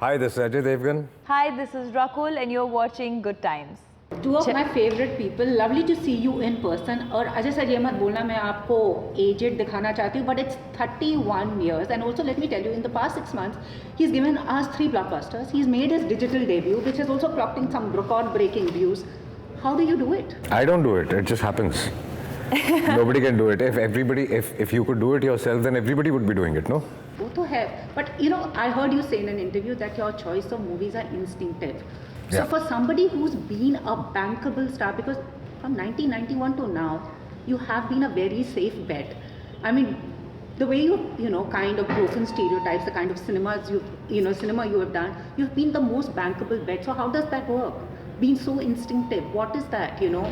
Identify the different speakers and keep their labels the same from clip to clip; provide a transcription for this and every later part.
Speaker 1: Hi, this is Ajay Devgn.
Speaker 2: Hi, this is Rakul and you're watching Good Times.
Speaker 3: Two of my favorite people. Lovely to see you in person. और Ajay sir ये मत बोलना मैं आपको aged दिखाना चाहती हूँ, but it's 31 years. And also let me tell you, in the past 6 months, he's given us 3 blockbusters. He's made his digital debut, which has also clocked in some record-breaking views. How do you do it?
Speaker 1: I don't do it. It just happens. Nobody can do it. If you could do it yourself, then everybody would be doing it, no?
Speaker 3: वो तो है. But you know, I heard you say in an interview that your choice of movies are instinctive. So
Speaker 1: Yeah.
Speaker 3: for somebody who's been a bankable star, because from 1991 to now, you have been a very safe bet. I mean, the way you know, kind of broken stereotypes, the kind of cinema you have done, you've been the most bankable bet. So how does that work? Being so instinctive, what is that, you know?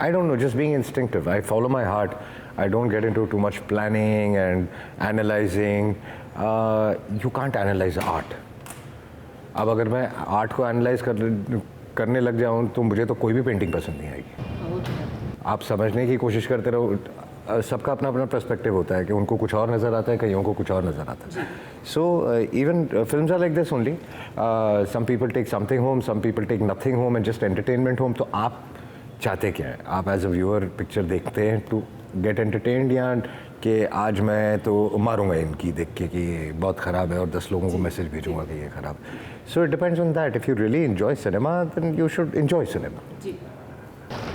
Speaker 1: I don't know, just being instinctive. I follow my heart. I don't get into too much planning and analyzing. You can't analyze art. अब अगर मैं art को analyse करने लग जाऊँ तो मुझे तो कोई भी पेंटिंग पसंद नहीं आएगी. आप समझने की कोशिश करते रहो. सबका अपना अपना पर्सपेक्टिव होता है कि उनको कुछ और नज़र आता है, कईयों को कुछ और नज़र आता है. So even films are like this only. Some people take something home, some people take nothing home and just entertainment home. तो आप चाहते क्या है? आप एज अ व्यूअर पिक्चर देखते हैं टू गेट एंटरटेन्ड या कि आज मैं तो मारूंगा इनकी देख के कि ये बहुत ख़राब है और 10 लोगों को मैसेज भेजूंगा कि ये ख़राब. So it depends on that. If you really enjoy cinema then you should enjoy cinema.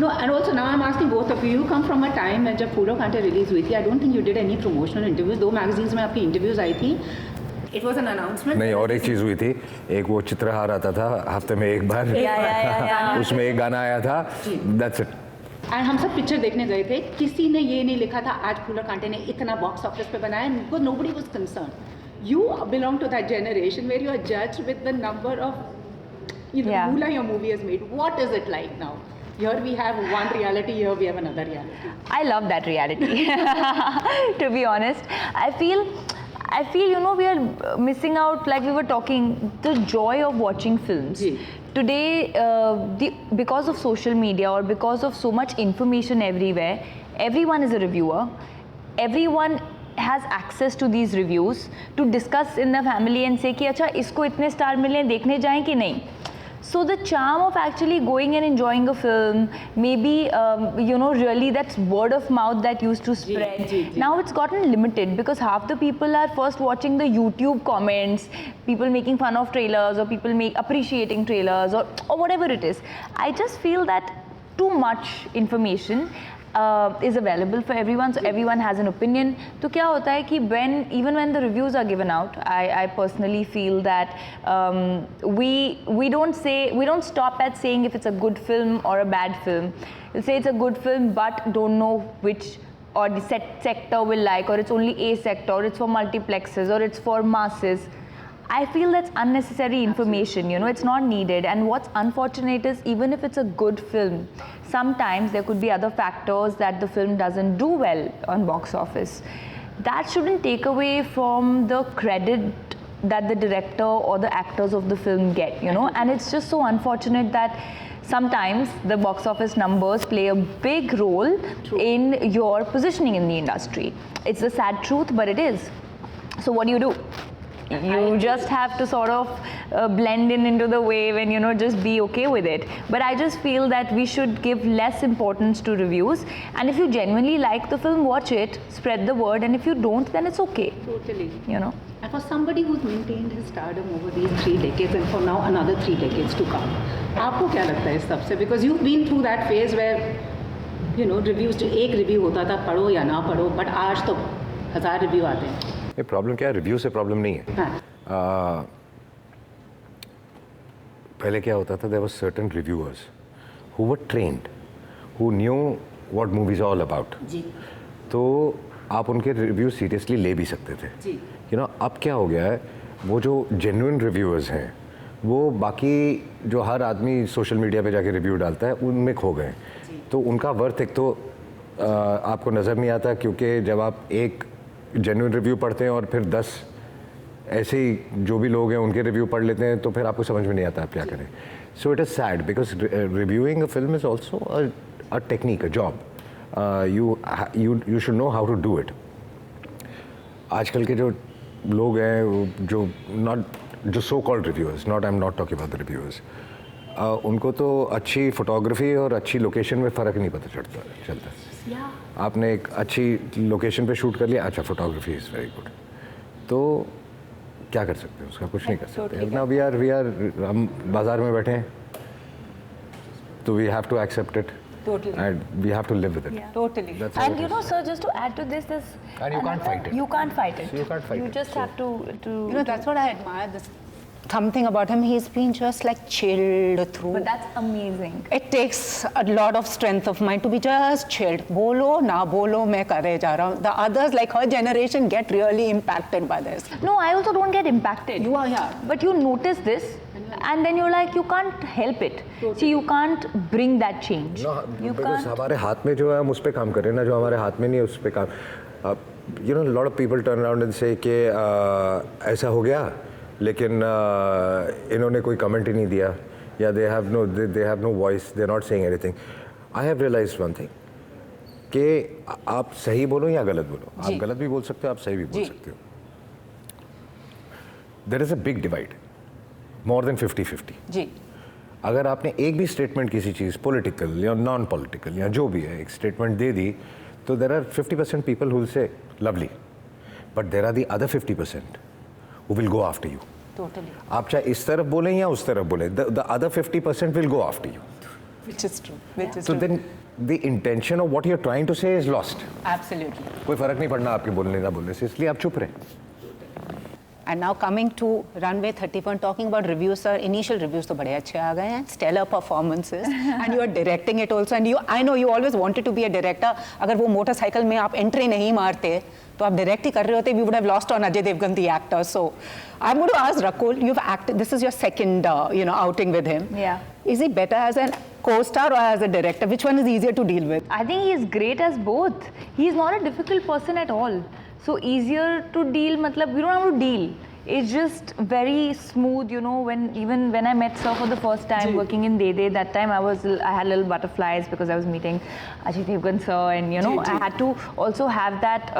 Speaker 3: No, and also now I'm asking both of you. You come from a time when जब फूलों कांटे release हुई थी. I don't think you did any promotional interviews. 2 magazines में आपकी interviews आई थी. It was an announcement.
Speaker 1: नहीं, और एक चीज़ हुई थी. एक वो चित्रहार आता था हफ्ते में एक बार. उसमें एक गाना आया था. That's it.
Speaker 3: And हम सब पिक्चर देखने गए थे. किसी ने ये नहीं लिखा था आज फूलों कांटे ने इतना बॉक्स ऑफिस पे बनाया. Because nobody was concerned. You belong to that generation where you are judged with the number of, you know, moolah your movie has made. What is it like now? Here we have one reality, here we have another reality.
Speaker 2: I love that reality. To be honest, I feel, you know, we are missing out, like we were talking, the joy of watching films. Today, because of social media or because of so much information everywhere, everyone is a reviewer. Everyone has access to these reviews to discuss in the family and say कि अच्छा इसको इतने star मिले हैं, देखने जाएं कि नहीं. So the charm of actually going and enjoying a film, maybe you know, really that's word of mouth that used to spread. Now it's gotten limited because half the people are first watching the YouTube comments, people making fun of trailers or people appreciating trailers or whatever it is. I just feel that too much information is available for everyone, so everyone has an opinion. तो क्या होता है कि even when the reviews are given out, I personally feel that we don't stop at saying if it's a good film or a bad film. We'll say it's a good film, but don't know which or the sector will like, or it's only a sector, or it's for multiplexes, or it's for masses. I feel that's unnecessary information, you know, it's not needed. And what's unfortunate is even if it's a good film, sometimes there could be other factors that the film doesn't do well on box office. That shouldn't take away from the credit that the director or the actors of the film get, you know. And it's just so unfortunate that sometimes the box office numbers play a big role in your positioning in the industry. It's the sad truth, but it is. So what do? You just have to sort of blend into the wave and, you know, just be okay with it. But I just feel that we should give less importance to reviews, and if you genuinely like the film, watch it, spread the word, and if you don't, then it's okay.
Speaker 3: Totally.
Speaker 2: You know.
Speaker 3: And for somebody who's maintained his stardom over these 3 decades and for now another 3 decades to come, आपको क्या लगता है इस सब से? Because you've been through that phase where, you know, reviews जो एक review होता था पढ़ो या ना पढ़ो, but आज तो 1000 review आते हैं.
Speaker 1: ये प्रॉब्लम क्या है? रिव्यू से प्रॉब्लम नहीं है.
Speaker 3: हाँ.
Speaker 1: पहले क्या होता था? There were certain reviewers who were trained, who knew what movies are all about.
Speaker 3: जी.
Speaker 1: तो आप उनके रिव्यू सीरियसली ले भी सकते थे.
Speaker 3: जी.
Speaker 1: You know, अब क्या हो गया है? वो जो जेन्युइन रिव्यूअर्स हैं, वो बाकी जो हर आदमी सोशल मीडिया पे जाके रिव्यू डालता है उनमें खो गए. तो उनका वर्थ एक तो आपको नज़र नहीं आता, क्योंकि जब आप एक जेन्युइन रिव्यू पढ़ते हैं और फिर 10 ऐसे ही जो भी लोग हैं उनके रिव्यू पढ़ लेते हैं, तो फिर आपको समझ में नहीं आता आप क्या करें. So it is sad because reviewing a film is also a technique, a job. You should know how to do it. आजकल के जो लोग हैं जो नॉट जो so called reviewers, not I am not talking about the reviewers, उनको तो अच्छी फोटोग्राफी और अच्छी लोकेशन में फ़र्क नहीं पता चलता। आपने एक अच्छी लोकेशन पे शूट कर लिया, अच्छा फोटोग्राफी इज़ वेरी गुड, तो क्या कर सकते हैं, उसका कुछ नहीं कर सकते। अपना वी आर हम बाज़ार में बैठे हैं, तो we have to accept it and we have to live with it.
Speaker 2: Totally.
Speaker 1: That's how
Speaker 2: And
Speaker 1: it
Speaker 2: you know,
Speaker 1: is.
Speaker 2: sir, just to add to this,
Speaker 1: And you can't fight it.
Speaker 2: You can't fight it.
Speaker 1: So you can't fight
Speaker 2: You
Speaker 1: it.
Speaker 2: just have to.
Speaker 3: You know, that's what I admire. This something about him. He's been just like chilled through.
Speaker 2: But that's amazing.
Speaker 3: It takes a lot of strength of mind to be just chilled. Bolo na bolo, मैं करे जा रहा हूँ. The others, like her generation, get really impacted by this.
Speaker 2: No, I also don't get impacted.
Speaker 3: You are, yeah.
Speaker 2: But you notice this, and then you're like, you can't help it. See, you can't bring that change.
Speaker 1: No,
Speaker 2: you
Speaker 1: because
Speaker 2: can't.
Speaker 1: हमारे हाथ में जो है हम उस पे काम करें ना, जो हमारे हाथ में नहीं है उस पे काम. You know, a lot of people turn around and say कि ऐसा हो गया, लेकिन इन्होंने कोई कमेंट ही नहीं दिया, या they have no voice, they're not saying anything. I have realized one thing, कि आप सही बोलो या गलत बोलो, आप गलत भी बोल सकते हो, आप सही भी बोल सकते हो. There is a big divide, more than 50-50.
Speaker 3: जी.
Speaker 1: अगर आपने एक भी स्टेटमेंट किसी चीज़ पॉलिटिकल या नॉन पॉलिटिकल या जो भी है एक स्टेटमेंट दे दी, तो there are 50% people who will say lovely, but there are the other 50% who will go after you.
Speaker 3: Totally.
Speaker 1: आप चाहे इस तरफ बोलें या उस तरफ बोलें, the other 50% will go after you.
Speaker 3: Which is true. Which is
Speaker 1: So
Speaker 3: true.
Speaker 1: then the intention of what you're trying to say is lost.
Speaker 3: Absolutely.
Speaker 1: कोई फर्क नहीं पड़ना आपके बोलने ना बोलने से, इसलिए आप चुप रहें.
Speaker 3: And now coming to Runway 31, talking about reviews, sir, initial reviews तो बड़े अच्छे आ गए हैं, stellar performances, and you are directing it also, and I know you always wanted to be a director. अगर वो मोटरसाइकिल में आप एंट्री नहीं मारते, तो आप डायरेक्ट ही कर रहे होते, we would have lost on Ajay Devgn, the actor. So I'm going to ask Rakul, you've acted, this is your second, outing with him.
Speaker 2: Yeah.
Speaker 3: Is he better as a co-star or as a director? Which one is easier to deal with?
Speaker 2: I think he's great as both. He's not a difficult person at all. So easier to deal, matlab, you don't have to deal. It's just very smooth, you know, even when I met Sir for the first time working in Dede, that time I had little butterflies because I was meeting Ajay Devgn Sir, and you know, I had to also have that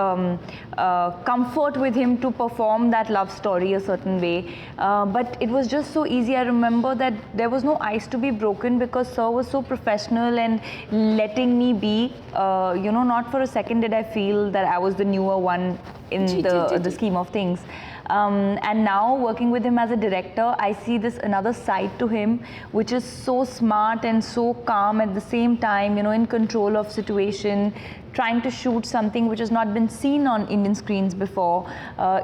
Speaker 2: comfort with him to perform that love story a certain way. But it was just so easy. I remember that there was no ice to be broken because Sir was so professional and letting me be. Not for a second did I feel that I was the newer one in the scheme of things. And now working with him as a director, I see this another side to him, which is so smart and so calm at the same time, you know, in control of situation, trying to shoot something which has not been seen on Indian screens before.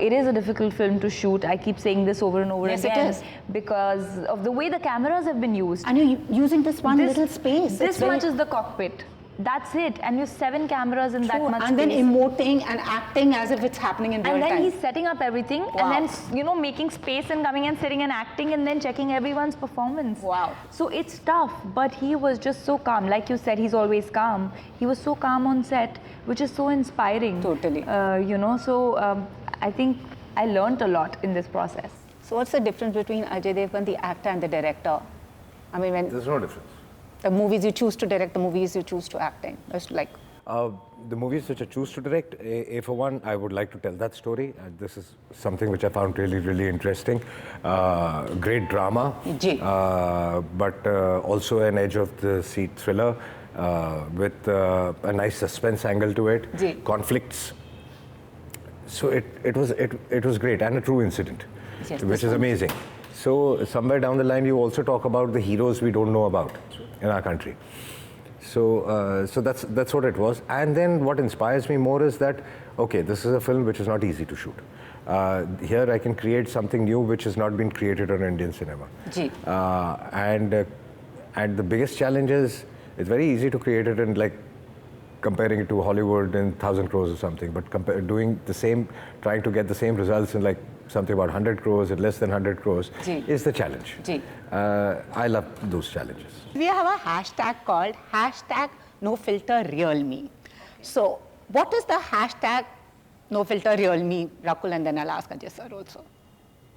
Speaker 2: It is a difficult film to shoot. I keep saying this over and over again.
Speaker 3: Yes, it is.
Speaker 2: Because of the way the cameras have been used.
Speaker 3: And you're using this little space.
Speaker 2: This much is the cockpit. That's it, and you have 7 cameras in that much
Speaker 3: and
Speaker 2: space.
Speaker 3: then emoting and acting as if it's happening in real time.
Speaker 2: And then he's setting up everything,
Speaker 3: Wow.
Speaker 2: and then, you know, making space and coming and sitting and acting and then checking everyone's performance.
Speaker 3: Wow.
Speaker 2: So it's tough, but he was just so calm. Like you said, he's always calm. He was so calm on set, which is so inspiring.
Speaker 3: Totally.
Speaker 2: I think I learnt a lot in this process.
Speaker 3: So what's the difference between Ajay Devgn, the actor, and the director? I mean, when
Speaker 1: There's no difference.
Speaker 3: the movies you choose to direct, the movies you choose to act in. It's like,
Speaker 1: The movies which I choose to direct, A for one, I would like to tell that story. This is something which I found really, really interesting. Great drama, but also an edge of the seat thriller with a nice suspense angle to it. Conflicts. So it was great, and a true incident, which is amazing. So somewhere down the line, you also talk about the heroes we don't know about in our country. So that's what it was. And then what inspires me more is that, okay, this is a film which is not easy to shoot. Here I can create something new which has not been created on Indian cinema. And the biggest challenge is, it's very easy to create it and like comparing it to Hollywood and 1,000 crores or something, but doing the same, trying to get the same results in like something about 100 crores and less than 100 crores is the challenge. I love those challenges.
Speaker 3: we have a hashtag called #NoFilterRealMe. So what is the hashtag #NoFilterRealMe, Rakul, and then I'll ask Ajay sir also.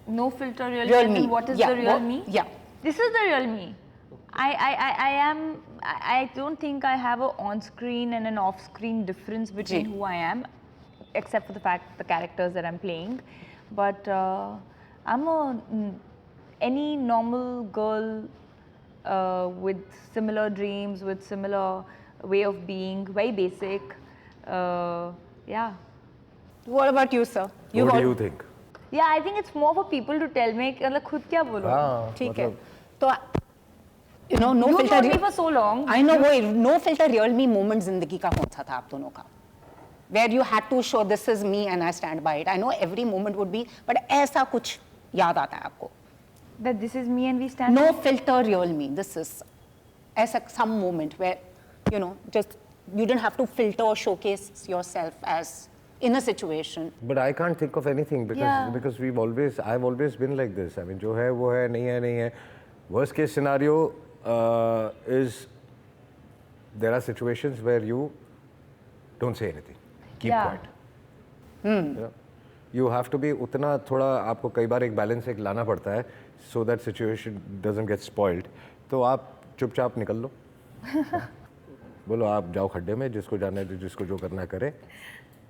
Speaker 2: No filter, real,
Speaker 3: Real
Speaker 2: me.
Speaker 3: me.
Speaker 2: What is
Speaker 3: Yeah,
Speaker 2: the real
Speaker 3: what-
Speaker 2: me?
Speaker 3: yeah.
Speaker 2: This is the real me. I don't think I have an on-screen and an off-screen difference between who I am, except for the fact the characters that I'm playing. But I'm any normal girl with similar dreams, with similar way of being, very basic. Yeah.
Speaker 3: What about you, sir?
Speaker 1: What do you think?
Speaker 2: Yeah, I think it's more for people to tell me. मतलब खुद क्या बोलो?
Speaker 1: हाँ,
Speaker 3: ठीक है.
Speaker 1: मतलब
Speaker 3: तो you know, no
Speaker 2: You
Speaker 3: filter.
Speaker 2: know me for so long.
Speaker 3: I know वो no filter real me moment जिंदगी का कौन सा था आप दोनों का? Where you had to show this is me and I stand by it. I know every moment would be, but ऐसा कुछ याद आता है आपको?
Speaker 2: That this is me and we stand.
Speaker 3: No filter real me. This is as some moment where you know just you didn't have to filter or showcase yourself as in a situation.
Speaker 1: But I can't think of anything
Speaker 2: Yeah.
Speaker 1: because I've always been like this. I mean, जो है वो है, नहीं है. Worst case scenario is there are situations where you don't say anything, keep
Speaker 2: Yeah.
Speaker 1: quiet. You know? You have to be उतना थोड़ा आपको कई बार एक बैलेंस एक लाना पड़ता है so that situation doesn't get spoiled. तो आप चुपचाप निकल लो. बोलो आप जाओ खड्डे में, जिसको जाना है जिसको जो करना है करे.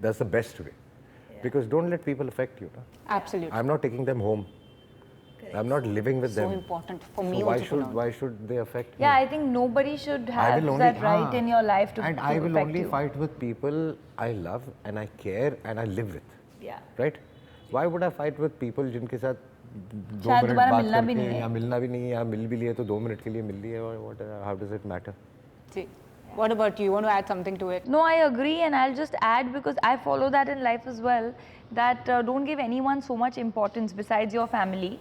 Speaker 1: That's the best way. Because don't let people affect you. Na?
Speaker 3: Absolutely.
Speaker 1: I'm not taking them home. I'm not living with
Speaker 3: So
Speaker 1: them.
Speaker 3: important for me
Speaker 1: So
Speaker 3: also to learn.
Speaker 1: why should they affect
Speaker 2: Yeah,
Speaker 1: me?
Speaker 2: I think nobody should
Speaker 1: I
Speaker 2: have
Speaker 1: will only,
Speaker 2: that right in your life to
Speaker 1: and
Speaker 2: to
Speaker 1: I will
Speaker 2: affect
Speaker 1: only
Speaker 2: you.
Speaker 1: fight with people I love and I care and I live with.
Speaker 2: Yeah.
Speaker 1: Right? Why would I fight with people जिनके साथ 2
Speaker 2: शायद
Speaker 1: minute
Speaker 2: दोबारा
Speaker 1: बात
Speaker 2: मिलना भी
Speaker 1: करके
Speaker 2: नहीं है।
Speaker 1: या मिलना भी नहीं है या मिल भी लिए तो 2 मिनट के लिए मिल लिए और what how does it matter?
Speaker 3: See, what about you? You want to add something to it?
Speaker 2: No, I agree, and I'll just add because I follow that in life as well. That don't give anyone so much importance besides your family.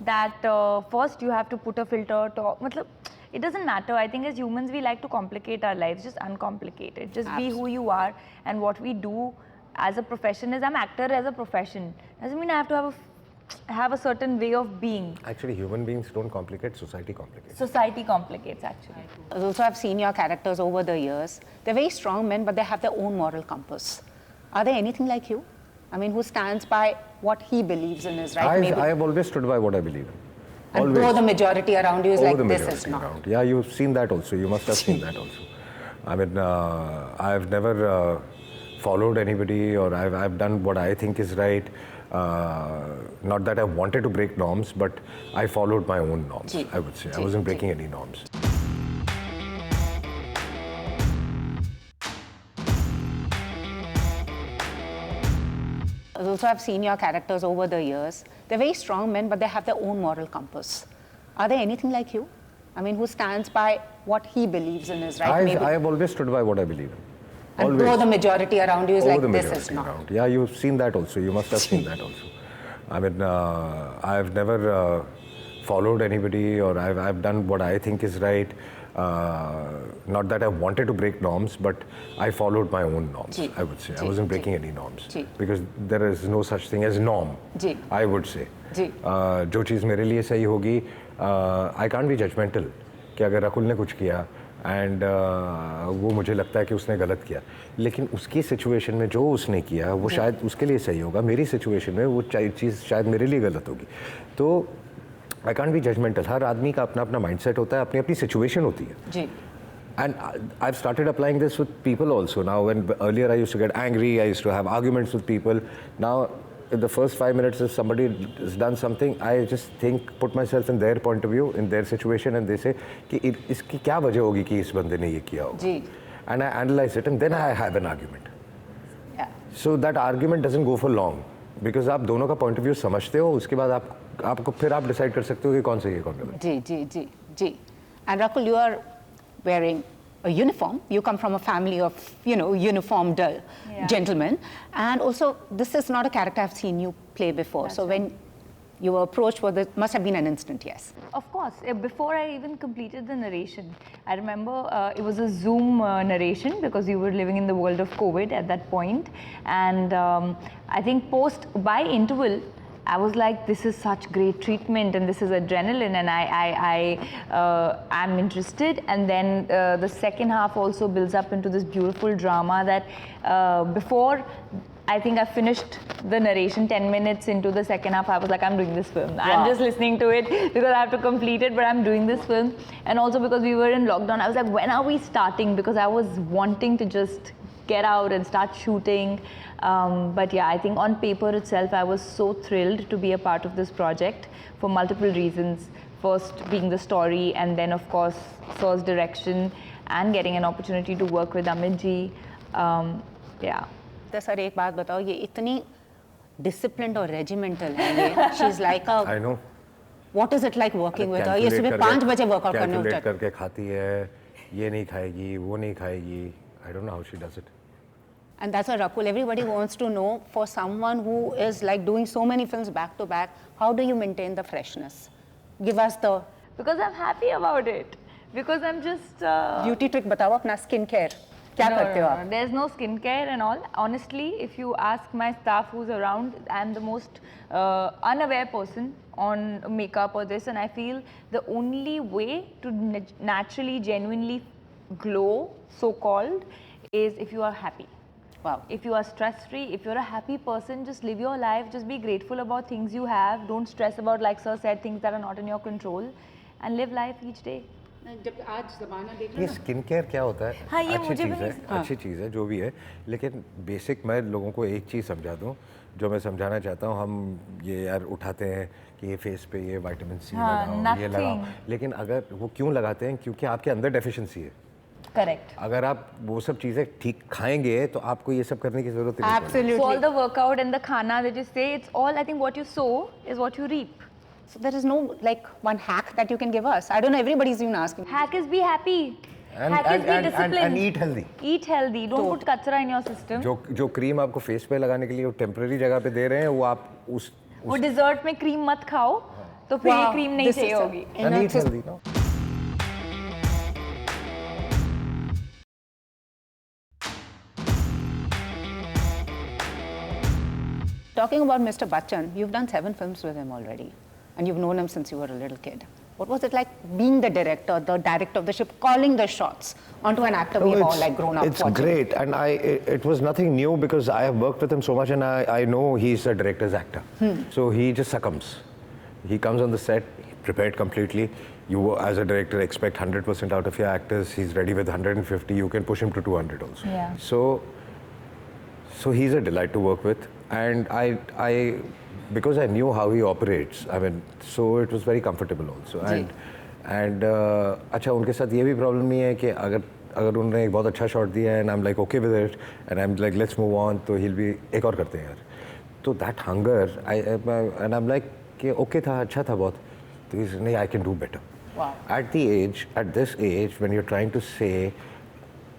Speaker 2: That first you have to put a filter. मतलब, it doesn't matter. I think as humans we like to complicate our lives. Just uncomplicate it. Just be who you are, and what we do as a profession is I'm actor as a profession. Doesn't mean I have to have a certain way of being.
Speaker 1: Actually, human beings don't complicate. Society complicates.
Speaker 2: Society complicates actually.
Speaker 3: Also, I've seen your characters over the years. They're very strong men, but they have their own moral compass. Are they anything like you? I mean, who stands by what he believes in is right? Maybe.
Speaker 1: I have always stood by what I believe in.
Speaker 3: And
Speaker 1: Always.
Speaker 3: though the majority around you is
Speaker 1: Oh,
Speaker 3: like,
Speaker 1: the
Speaker 3: this is
Speaker 1: majority
Speaker 3: not.
Speaker 1: around. Yeah, you've seen that also. You must have seen that also. I mean, I've never followed anybody or I've done what I think is right. Not that I wanted to break norms, but I followed my own norms, I would say. I wasn't breaking any norms.
Speaker 3: Also, I've seen your characters over the years. They're very strong men, but they have their own moral compass. Are they anything like you? I mean, who stands by what he believes in is right? Maybe.
Speaker 1: I have always stood by what I believe in.
Speaker 3: And
Speaker 1: Always.
Speaker 3: though the majority around you is
Speaker 1: Oh,
Speaker 3: like,
Speaker 1: the
Speaker 3: this
Speaker 1: majority
Speaker 3: is not.
Speaker 1: around. Yeah, you've seen that also. You must have seen that also. I mean, I've never followed anybody or I've done what I think is right. Not that I wanted to break norms, but I followed my own norms, I would say. I wasn't breaking any norms. Because there is no such thing as norm, I would say. जो चीज़ मेरे लिए सही होगी, I can't be judgmental कि अगर रकुल ने कुछ किया एंड वो मुझे लगता है कि उसने गलत किया, लेकिन उसकी सिचुएशन में जो उसने किया वो शायद उसके लिए सही होगा, मेरी सिचुएशन में वो चीज़ शायद मेरे लिए गलत होगी. तो आई कांट बी जजमेंटल. हर आदमी का अपना अपना माइंडसेट होता है, अपनी अपनी सिचुएशन होती है. जी. And I've started applying this with people also now. When earlier I used to get angry, I used to have arguments with people. Now, in the first 5 minutes, if somebody has done something, I just think, put myself in their point of view, in their situation, and they say कि इसकी क्या वजह होगी कि इस बंदे ने ये किया होगा. जी. And I analyze it, and then I have an argument. Yeah. So that argument doesn't go for long, because आप दोनों का point of view समझते हो, उसके बाद आपको फिर आप decide कर सकते हो कि कौन सही है कौन गलत.
Speaker 3: जी जी जी जी. And Rakul, you are wearing a uniform. You come from a family of, you know, uniformed gentlemen. And also, this is not a character I've seen you play before. That's so right. When you were approached, must have been an instant yes.
Speaker 2: Of course. Before I even completed the narration, I remember it was a Zoom narration because you were living in the world of COVID at that point. And I think by interval, I was like, this is such great treatment and this is adrenaline and I'm interested. And then the second half also builds up into this beautiful drama that before I think I finished the narration 10 minutes into the second half, I was like, I'm doing this film. Wow. I'm just listening to it because I have to complete it, but I'm doing this film. And also because we were in lockdown, I was like, when are we starting? Because I was wanting to just get out and start shooting. But yeah, I think on paper itself, I was so thrilled to be a part of this project for multiple reasons. First being the story, and then of course Sir's direction and getting an opportunity to work with Amit ji. Yeah.
Speaker 3: तो sir एक बात बताओ, ये इतनी disciplined और regimental है ये. She's like a.
Speaker 1: I know.
Speaker 3: What is it like working with her? ये सुबह 5 बजे workout करने उठती है.
Speaker 1: Calculate करके खाती है, ये नहीं खाएगी, वो नहीं खाएगी. I don't know how she does it.
Speaker 3: And that's why Rakul, everybody wants to know, for someone who is like doing so many films back to back, how do you maintain the freshness? Give us the
Speaker 2: Because I'm happy about it. Because I'm just.
Speaker 3: beauty trick बताओ अपना skin care. क्या करते हो आप?
Speaker 2: There's no skincare and all. Honestly, if you ask my staff who's around, I'm the most unaware person on makeup or this, and I feel the only way to naturally, genuinely glow, so-called, is if you are happy.
Speaker 3: Wow.
Speaker 2: If you are stress-free, if you're a happy person, just live your life, just be grateful about things you have, don't stress about, like Sir said, things that are not in your control, and live life each day.
Speaker 3: जब आज ज़माना देख लो
Speaker 1: ये
Speaker 3: ना.
Speaker 1: Skin care क्या होता है?
Speaker 2: हाँ, ये
Speaker 1: अच्छी
Speaker 2: मुझे
Speaker 1: चीज़
Speaker 2: भी
Speaker 1: है,
Speaker 2: नहीं-
Speaker 1: अच्छी चीज़ है जो भी है, लेकिन बेसिक मैं लोगों को एक चीज़ समझा दूं जो मैं समझाना चाहता हूं. हम ये यार उठाते हैं कि ये फेस पे ये विटामिन सी
Speaker 2: हाँ,
Speaker 1: लगाओ, ये लगाओ,
Speaker 2: nothing.
Speaker 1: लेकिन अगर वो क्यों लगाते हैं? क्योंकि आपके अंदर डेफिशिएंसी है.
Speaker 2: Correct.
Speaker 1: अगर आप वो सब चीज़ें ठीक खाएंगे तो आपको ये सब करने की ज़रूरत नहीं पड़ेगी.
Speaker 3: Absolutely.
Speaker 2: So all the workout and the khana that you say, it's all, I think what you sow is what you reap.
Speaker 3: So there is no like one hack that you can give us. I don't know. Everybody's even asking.
Speaker 2: Hack is be happy. Hack is be disciplined.
Speaker 1: and eat healthy.
Speaker 2: Eat healthy. Don't put kachra in your system.
Speaker 1: जो cream आपको face पे लगाने के लिए वो temporary जगह पे दे रहे हैं वो आप
Speaker 2: वो dessert में cream मत खाओ, तो फिर ये
Speaker 3: Wow,
Speaker 2: cream नहीं
Speaker 3: this
Speaker 2: चाहिए
Speaker 3: is a-
Speaker 2: होगी.
Speaker 1: and eat healthy, no?
Speaker 3: Talking about Mr. Bachchan, you've done 7 films with him already, and you've known him since you were a little kid. What was it like being the director of the ship, calling the shots onto an actor we've all like grown up
Speaker 1: It's
Speaker 3: watching?
Speaker 1: great, and it was nothing new because I have worked with him so much, and I know he's a director's actor. So he just succumbs. He comes on the set prepared completely. You, as a director, expect 100% out of your actors. He's ready with 150. You can push him to 200 also.
Speaker 2: Yeah.
Speaker 1: So he's a delight to work with, and I because I knew how he operates, I mean, so it was very comfortable also. And अच्छा उनके साथ ये भी problem नहीं है कि अगर उन्होंने एक बहुत अच्छा शॉट दिया है and I'm like okay with it and I'm like let's move on, तो he'll be एक और करते हैं यार. तो that hunger, and I'm like कि okay था, अच्छा था बहुत, तो he's नहीं, I can do better.
Speaker 3: Wow.
Speaker 1: At this age, when you're trying to say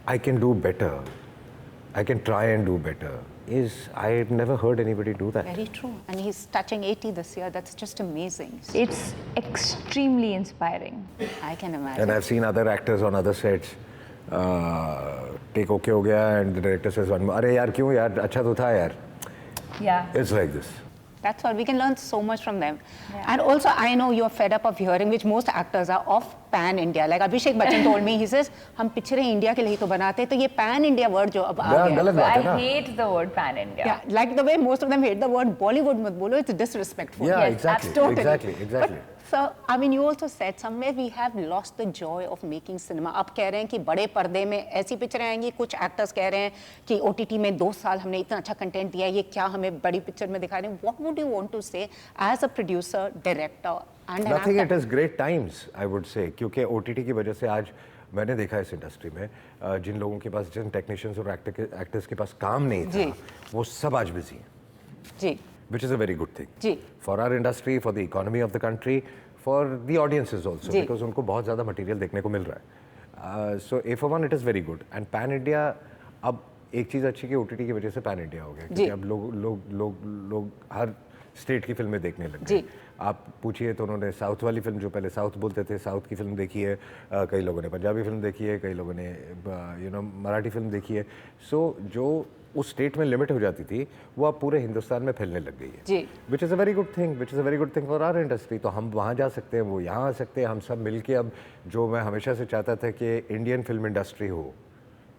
Speaker 1: I can do better, I can try and do better, I've never heard anybody do that.
Speaker 3: Very true. And he's touching 80 this year. That's just amazing.
Speaker 2: It's extremely inspiring.
Speaker 3: I can imagine.
Speaker 1: And I've seen other actors on other sets take okay हो गया and the director says one more, अरे यार क्यों यार, अच्छा तो था यार.
Speaker 2: Yeah.
Speaker 1: It's like this.
Speaker 3: That's all. We can learn so much from them.
Speaker 2: Yeah.
Speaker 3: And also, I know you're fed up of hearing, which most actors are, of pan-India. Like Abhishek Bachchan told me, he says, हम पिक्चरें India के लिए तो बनाते हैं, तो ये pan-India word जो अब आ गया है.
Speaker 1: गलत बात है
Speaker 2: I
Speaker 1: ना.
Speaker 2: hate the word pan India.
Speaker 3: Yeah, like the way most of them hate the word Bollywood मत बोलो, it's disrespectful.
Speaker 1: Yeah,
Speaker 2: Yes,
Speaker 1: exactly,
Speaker 3: Totally.
Speaker 1: exactly.
Speaker 3: But, sir, I mean, you also said somewhere we have lost the joy of making cinema. आप कह रहे हैं कि बड़े पर्दे में ऐसी पिक्चरें आएंगी, कुछ एक्टर्स कह रहे हैं कि OTT में 2 साल हमने इतना अच्छा कंटेंट दिया है, ये क्या हमें बड़ी पिक्चर में दिखा रहे हैं? What would you want to say as a producer, director and an
Speaker 1: Nothing,
Speaker 3: actor?
Speaker 1: it is great times, I would say, क्योंकि OTT की वजह से आज मैंने देखा इस इंडस्ट्री में जिन लोगों के पास, जिन टेक्नीशियंस और एक्टर्स के पास काम नहीं था, वो सब आज बिजी हैं.
Speaker 3: जी.
Speaker 1: Which is a very good thing.
Speaker 3: Ji.
Speaker 1: For our industry, for the economy of the country, for the audiences also,
Speaker 3: ji.
Speaker 1: because उनको बहुत ज़्यादा मटेरियल देखने को मिल रहा है. So A for one, it is very good. And pan India, अब एक चीज़ अच्छी कि OTT की वजह से pan India हो गया, क्योंकि अब लोग हर स्टेट की फिल्में देखने लग गए. आप पूछिए तो उन्होंने साउथ वाली फिल्म, जो पहले साउथ बोलते थे, साउथ की फिल्म देखी है, कई लोगों ने पंजाबी फिल्म देखी है, कई लोगों ने मराठी फिल्म देखी है. सो जो उस स्टेट में लिमिट हो जाती थी वो अब पूरे हिंदुस्तान में फैलने लग गई है. Which is a very good thing for our industry. तो हम वहाँ जा सकते हैं, वो यहाँ आ सकते हैं, हम सब मिलके. अब जो मैं हमेशा से चाहता था कि इंडियन फिल्म इंडस्ट्री हो,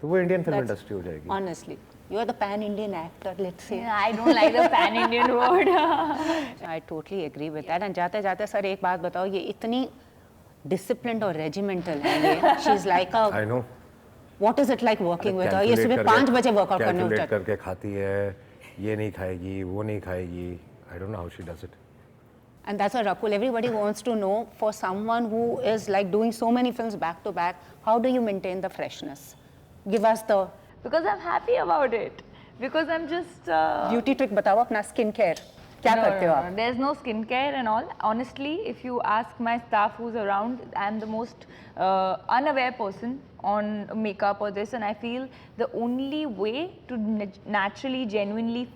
Speaker 1: तो वो इंडियन फिल्म इंडस्ट्री हो जाएगी.
Speaker 3: Honestly, you are the pan-Indian actor, let's say.
Speaker 2: Yeah, I don't like the pan Indian word.
Speaker 3: I totally agree with that. And जाते जाते सर एक बात बताओ, ये इतनी disciplined और regimental है ये. She's like a.
Speaker 1: I know.
Speaker 4: What is it like working with her? ये सुबह 5 बजे workout करने उठ
Speaker 1: कैलकुलेट
Speaker 4: जाती है.
Speaker 1: करके खाती है, ये नहीं खाएगी, वो नहीं खाएगी. I don't know how she does it.
Speaker 4: And that's why Rakul, everybody wants to know, for someone who is like doing so many films back to back, how do you maintain the freshness? Give us the
Speaker 2: Because I'm happy about it. Because I'm just.
Speaker 4: beauty trick. बताओ अपना skin care. क्या करते हो आप?
Speaker 2: There's no skincare and all. Honestly, if you ask my staff who's around, I'm the most unaware person on makeup or this, and I feel the only way to naturally, genuinely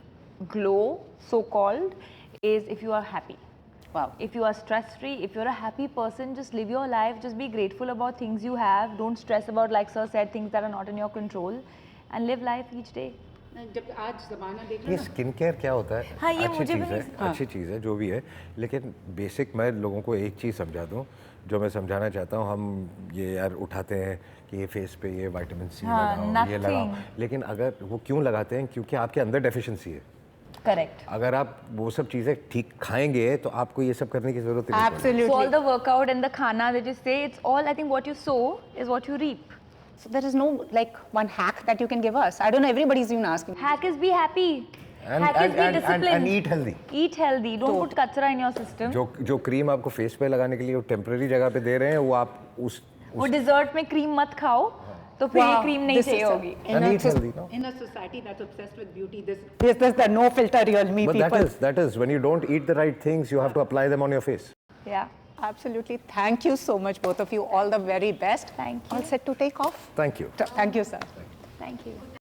Speaker 2: glow, so-called, is if you are happy.
Speaker 4: Wow.
Speaker 2: If you are stress-free, if you're a happy person, just live your life, just be grateful about things you have, don't stress about, like sir said, things that are not in your control, and live life each day.
Speaker 3: जब आज ज़माना देख
Speaker 1: ये
Speaker 3: रहे हैं
Speaker 1: skin care क्या होता है?
Speaker 2: हाँ, ये
Speaker 1: अच्छी
Speaker 2: मुझे भी
Speaker 1: चीज़ है,
Speaker 2: नहीं-
Speaker 1: अच्छी चीज़ है जो भी है, लेकिन बेसिक मैं लोगों को एक चीज़ समझा दूं जो मैं समझाना चाहता हूं. हम ये यार उठाते हैं कि ये फेस पे ये विटामिन सी
Speaker 2: हाँ,
Speaker 1: लगाओ, ये लगाओ,
Speaker 2: nothing.
Speaker 1: लेकिन अगर वो क्यों लगाते हैं? क्योंकि आपके अंदर डेफिशिएंसी है.
Speaker 2: Correct.
Speaker 1: अगर आप वो सब चीज़ें ठीक खाएंगे तो आपको ये सब करने की ज़रूरत ही नहीं पड़ेगी.
Speaker 4: Absolutely.
Speaker 2: So all the workout and the khana that you say, it's all, I think what you sow is what you reap.
Speaker 4: So there is no like one hack that you can give us. I don't know. Everybody's even asking.
Speaker 2: Hack is be happy. Hack is be disciplined.
Speaker 1: and eat healthy.
Speaker 2: Eat healthy. Don't put kachra in your system.
Speaker 1: जो cream आपको face पे लगाने के लिए वो temporary जगह पे दे रहे हैं, वो आप
Speaker 2: वो dessert में cream मत खाओ, तो फिर ये cream नहीं
Speaker 4: this
Speaker 2: चाहिए
Speaker 4: is
Speaker 2: होगी.
Speaker 1: and eat healthy, no?
Speaker 3: in a society that's obsessed with beauty, this
Speaker 4: This is the no filter real me
Speaker 1: But
Speaker 4: people.
Speaker 1: that is when you don't eat the right things, you have to apply them on your face.
Speaker 2: Yeah.
Speaker 4: Absolutely. Thank you so much, both of you. All the very best.
Speaker 2: Thank you.
Speaker 4: All set to take off.
Speaker 1: Thank you.
Speaker 4: Thank you, sir.
Speaker 2: Thank you.